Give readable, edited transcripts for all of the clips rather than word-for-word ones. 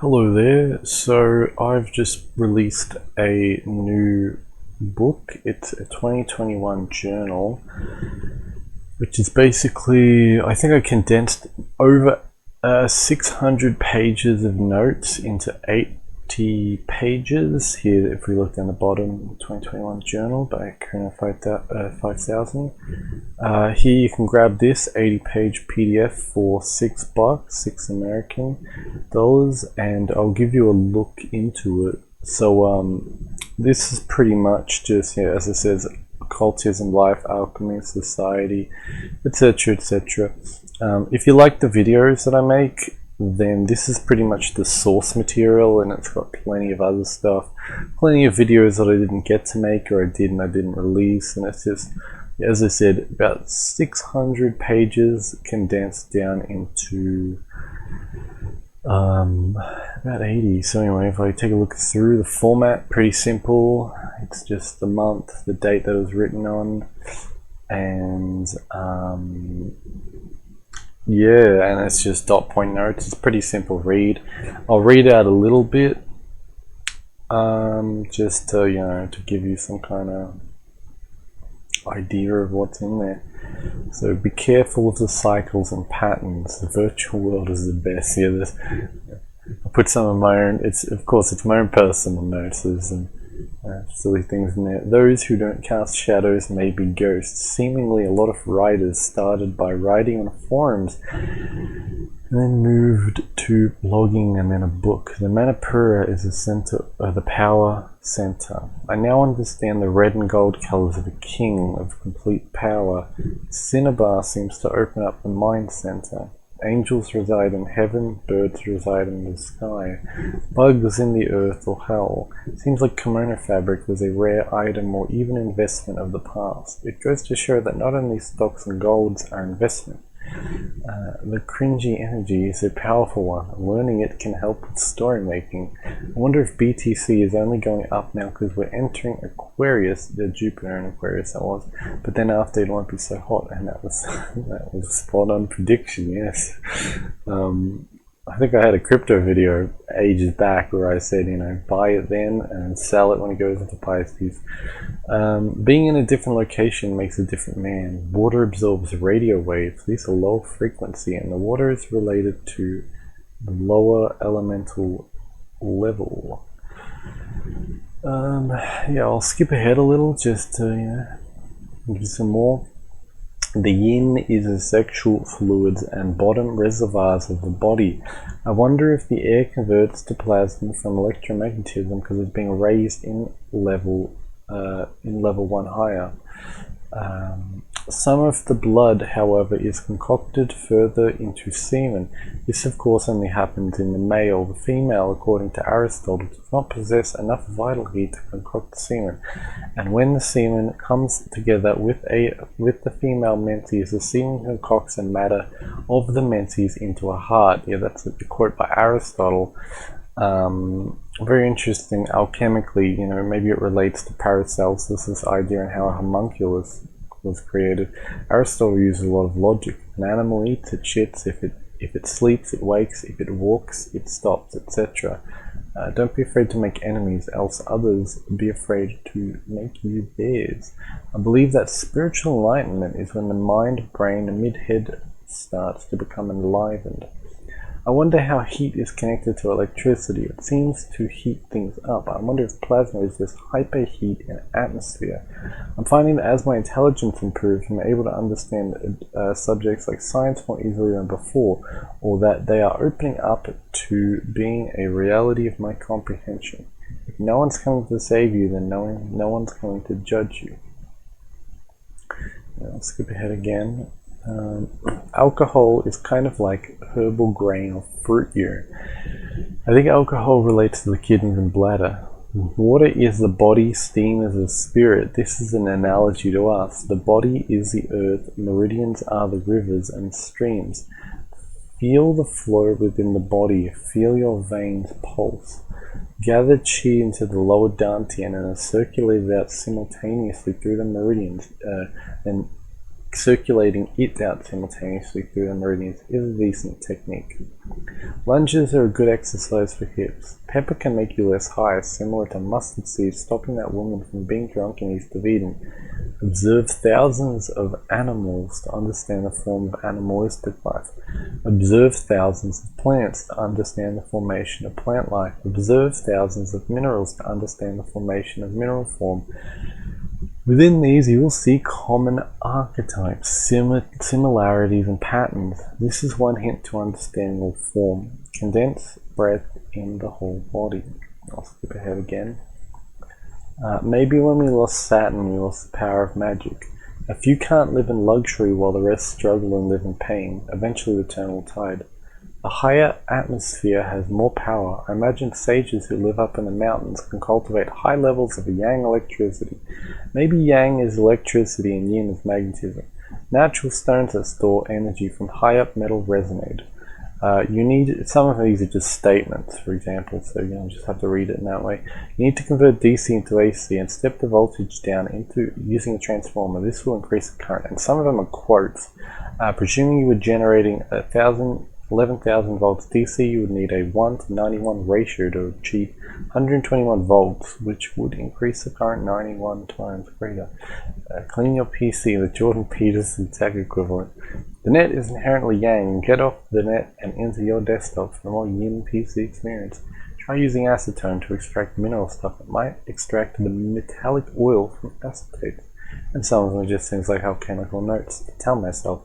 Hello there. So I've just released a new book. It's a 2021 journal, which is basically, I think I condensed over 600 pages of notes into 80 pages. Here, if we look down the bottom, 2021 journal by Kurenai 5000. Here you can grab this 80-page PDF for $6, $6 American dollars, and I'll give you a look into it. So this is pretty much just, as it says, occultism, life, alchemy, society, etc., etc. If you like the videos that I make, then this is pretty much the source material, and it's got plenty of other stuff, plenty of videos that I didn't get to make, or I did and I didn't release, and it's just, as I said, about 600 pages condensed down into about 80. So anyway, if I take a look through the format, pretty simple. It's just the month, the date that it was written on, and yeah, and it's just dot point notes. It's pretty simple read. I'll read out a little bit, just to, to give you some kind of idea of what's in there. So be careful of the cycles and patterns. The virtual world is the best. Yeah, I put some of my own. Of course it's my own personal notes and silly things in there. Those who don't cast shadows may be ghosts. Seemingly, a lot of writers started by writing on forums, and then moved to blogging and then a book. The Manipura is the center, the power center. I now understand the red and gold colors of a king of complete power. Cinnabar seems to open up the mind center. Angels reside in heaven, birds reside in the sky, bugs in the earth or hell. It seems like kimono fabric was a rare item or even investment of the past. It goes to show that not only stocks and golds are investment. The cringy energy is a powerful one. Learning it can help with story making. I wonder if BTC is only going up now because we're entering Aquarius, the Jupiter in Aquarius that was, but then after it won't be so hot, and that was a spot on prediction. Yes. I think I had a crypto video ages back where I said, buy it then and sell it when it goes into Pisces. Being in a different location makes a different man. Water absorbs radio waves. These are low frequency, and the water is related to the lower elemental level. Yeah, I'll skip ahead a little just to, give some more. The yin is the sexual fluids and bottom reservoirs of the body. I wonder if the air converts to plasma from electromagnetism because it's being raised in level 1 higher. Some of the blood, however, is concocted further into semen. This, of course, only happens in the male. The female, according to Aristotle, does not possess enough vital heat to concoct semen. And when the semen comes together with the female menses, the semen concocts the matter of the menses into a heart. Yeah, that's a quote by Aristotle. Very interesting alchemically. Maybe it relates to Paracelsus, this idea and how a homunculus was created. Aristotle uses a lot of logic. An animal eats, it shits. If it sleeps, it wakes. If it walks, it stops, etc. Don't be afraid to make enemies, else others be afraid to make you theirs. I believe that spiritual enlightenment is when the mind, brain, and mid-head starts to become enlivened. I wonder how heat is connected to electricity. It seems to heat things up. I wonder if plasma is just hyperheat in atmosphere. I'm finding that as my intelligence improves, I'm able to understand subjects like science more easily than before, or that they are opening up to being a reality of my comprehension. If no one's coming to save you, then no one's coming to judge you. I'll skip ahead again. Alcohol is kind of like herbal grain or fruit here. I think alcohol relates to the kidneys and bladder. Water is the body, steam is the spirit. This is an analogy to us. The body is the earth, meridians are the rivers and streams. Feel the flow within the body, feel your veins pulse. Gather chi into the lower dantian and circulate it out simultaneously through the meridians, and circulating it out simultaneously through the meridians is a decent technique. Lunges are a good exercise for hips. Pepper can make you less high, similar to mustard seed stopping that woman from being drunk in East of Eden. Observe thousands of animals to understand the form of animalistic life. Observe thousands of plants to understand the formation of plant life. Observe thousands of minerals to understand the formation of mineral form. Within these, you will see common archetypes, similarities, and patterns. This is one hint to understanding all form. Condense breath in the whole body. I'll skip ahead again. Maybe when we lost Saturn, we lost the power of magic. A few can't live in luxury while the rest struggle and live in pain. Eventually the turn will tide. A higher atmosphere has more power. I imagine sages who live up in the mountains can cultivate high levels of yang electricity. Maybe yang is electricity and yin is magnetism. Natural stones that store energy from high up metal resonate. You need, some of these are just statements, for example, so you just have to read it in that way. You need to convert DC into AC and step the voltage down into using a transformer. This will increase the current. And some of them are quotes. Presuming you were generating 11,000 volts DC, you would need a 1 to 91 ratio to achieve 121 volts, which would increase the current 91 times greater. Clean your PC, the Jordan Peterson tech equivalent. The net is inherently yang. Get off the net and into your desktop for a more yin PC experience. Try using acetone to extract mineral stuff that might extract the metallic oil from acetates. And some of them are just things like alchemical notes to tell myself.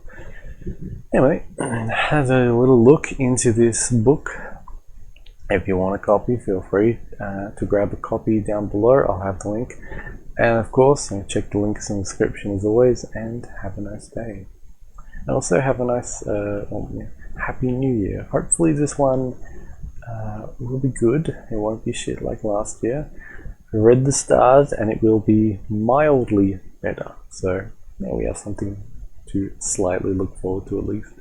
Anyway, have a little look into this book. If you want a copy, feel free to grab a copy down below. I'll have the link. And of course, check the links in the description as always, and have a nice day. And also have a nice Happy New Year. Hopefully this one will be good. It won't be shit like last year. I read the stars and it will be mildly better. So now we have something to slightly look forward to at least.